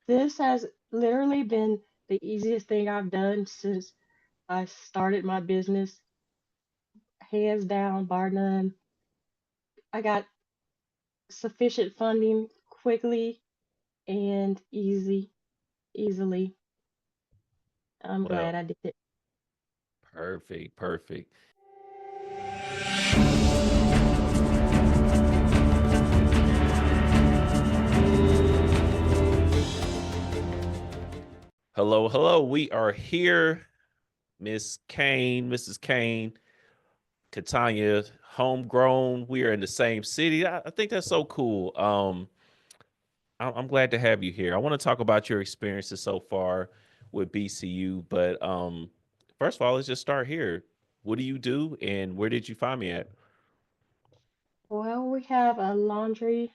This has literally been the easiest thing I've done since I started my business, hands down, bar none. I got sufficient funding quickly and easily. I'm glad Well, I did it. perfect, perfect. Hello, hello. We are here, Miss Kane, Mrs. Kane, Katanya, homegrown. We are in the same city. I think that's so cool. I'm glad to have you here. I want to talk about your experiences so far with BCU, but first of all, let's just start here. What do you do, and where did you find me at? Well, we have a laundry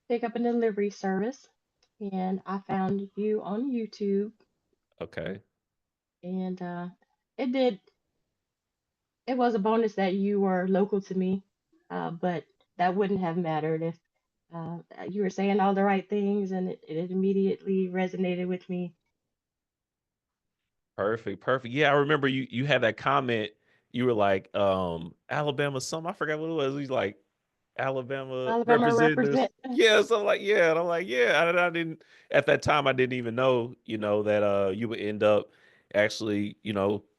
pickup and delivery service, and I found you on YouTube, Okay, and it did. It was a bonus that you were local to me, but that wouldn't have mattered if you were saying all the right things, and it immediately resonated with me. perfect, perfect. Yeah, I remember you had that comment. You were like, Alabama, something. I forgot what it was. He's like, Alabama Alabama representatives. represent. Yeah, so I'm like, yeah, and I'm like, yeah. I didn't at that time. I didn't even know, that you would end up actually,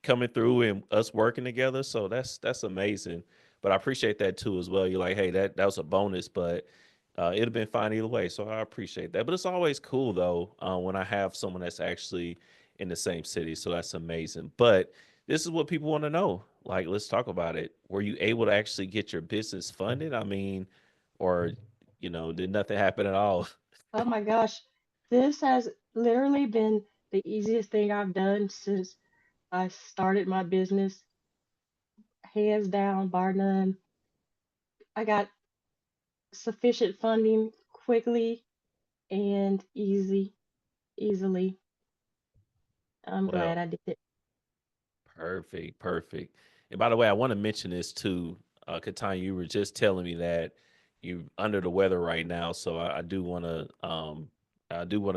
coming through and us working together. So that's amazing. But I appreciate that too as well. You're like, hey, that was a bonus, but it'd have been fine either way. So I appreciate that. But it's always cool though when I have someone that's actually in the same city. So that's amazing. But this is what people want to know. Like, let's talk about it. Were you able to actually get your business funded? I mean, or did nothing happen at all? Oh my gosh, this has literally been the easiest thing I've done since I started my business, hands down, bar none. I got sufficient funding quickly and easily. I'm glad Well, I did it. perfect, perfect. And by the way, I want to mention this too. Katanya, you were just telling me that you under the weather right now, so I do want to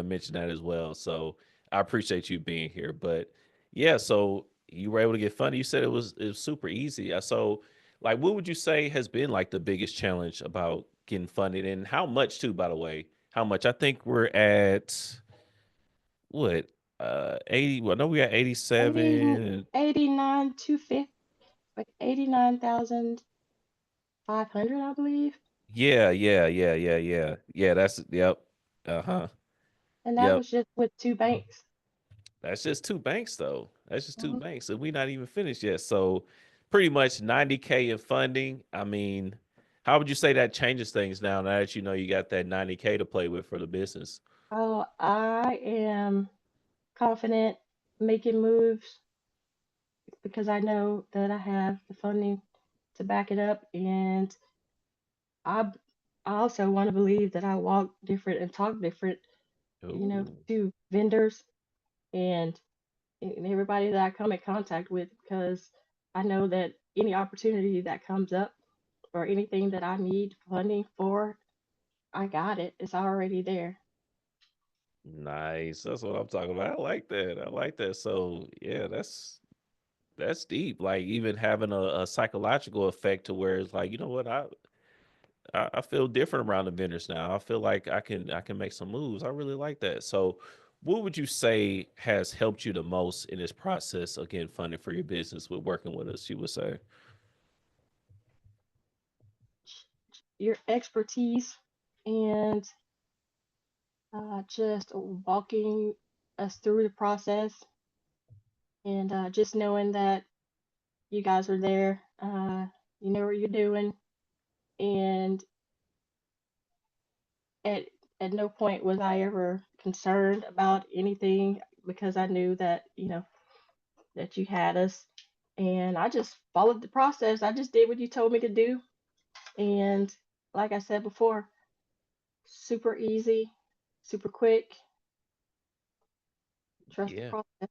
mention that as well. So I appreciate you being here. But yeah, so you were able to get funded. You said it was super easy. So like, what would you say has been like the biggest challenge about getting funded, and how much too? By the way, how much? I think we're at what 80. Well, no, we got 80, 87. 89, 250, like 89,500, I believe. Yeah, yeah, yeah, yeah, yeah. Yeah, that's yep. Uh-huh. And that Yep. was just with two banks. That's just two banks though. That's just two Mhm. banks. And we're not even finished yet. So pretty much 90K in funding. I mean, how would you say that changes things now that you know you got that 90K to play with for the business? Oh, I am confident making moves because I know that I have the funding to back it up. And I, I also want to believe that I walk different and talk different, Oh, to vendors and, and everybody that I come in contact with because I know that any opportunity that comes up or anything that I need funding for, I got it. It's already there. nice. That's what I'm talking about. I like that. I like that. So yeah, that's deep. Like even having a psychological effect to where it's like, you know what, I feel different around the vendors now. I feel like I can make some moves. I really like that. So, what would you say has helped you the most in this process of getting funding for your business with working with us? You would say, Your expertise and just walking us through the process and just knowing that you guys are there. You know what you're doing, and at at no point was I ever concerned about anything because I knew that that you had us, and I just followed the process. I just did what you told me to do, and like I said before, super easy, super quick. Trust the yeah, process.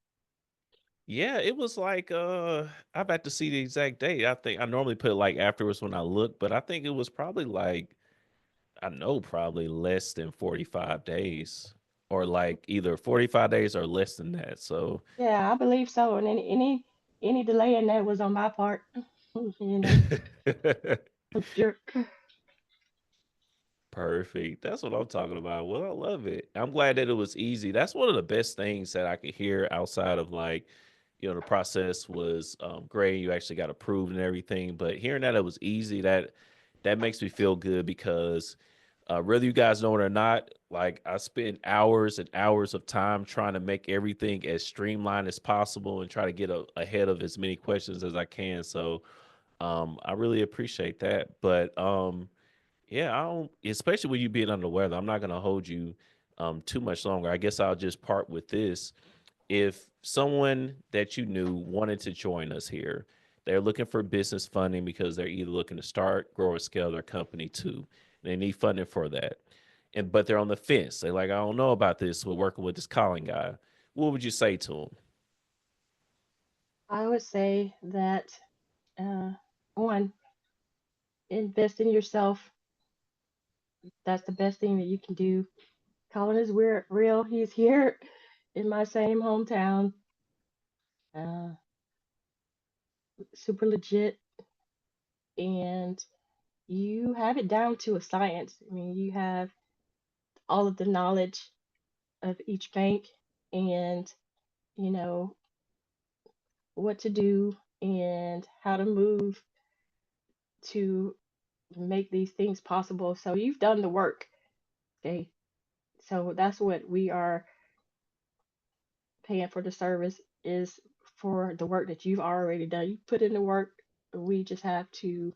yeah. It was like I've had to see the exact date. I think I normally put it like afterwards when I look, but I think it was probably like I know probably less than 45 days. or like either 45 days or less than that. So Yeah, I believe so. And any delay in that was on my part. You know, a jerk. perfect. That's what I'm talking about. Well, I love it. I'm glad that it was easy. That's one of the best things that I could hear outside of like, the process was great. You actually got approved and everything. But hearing that it was easy, that makes me feel good because whether you guys know it or not, like I spent hours and hours of time trying to make everything as streamlined as possible and try to get ahead of as many questions as I can. So I really appreciate that. But yeah, I don't, especially with you being under the weather, I'm not going to hold you too much longer. I guess I'll just part with this. If someone that you knew wanted to join us here, they're looking for business funding because they're either looking to start, grow, or scale their company too. And they need funding for that. But they're on the fence. They're like, I don't know about this. We're working with this Colin guy. What would you say to them? I would say that uh, one, invest in yourself. That's the best thing that you can do. Colin is real. He's here in my same hometown. Uh, Super legit, and you have it down to a science. I mean, you have all of the knowledge of each bank, and you know what to do and how to move to make these things possible. So you've done the work. Okay. So that's what we are paying for the service is for the work that you've already done. You put in the work. We just have to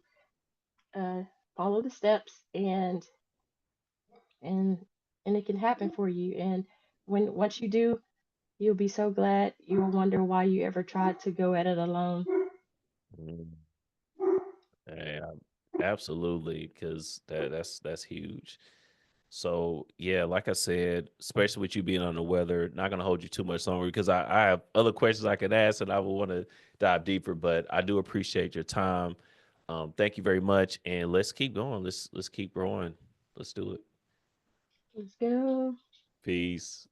uh, follow the steps and and it can happen for you. And when once you do, you'll be so glad. You'll wonder why you ever tried to go at it alone. Mm, yeah, absolutely, because that's huge. So yeah, like I said, especially with you being on the weather, not gonna hold you too much longer because I have other questions I could ask and I would want to dive deeper, but I do appreciate your time. Thank you very much, and let's keep going. Let's keep growing. Let's do it. Let's go. Peace.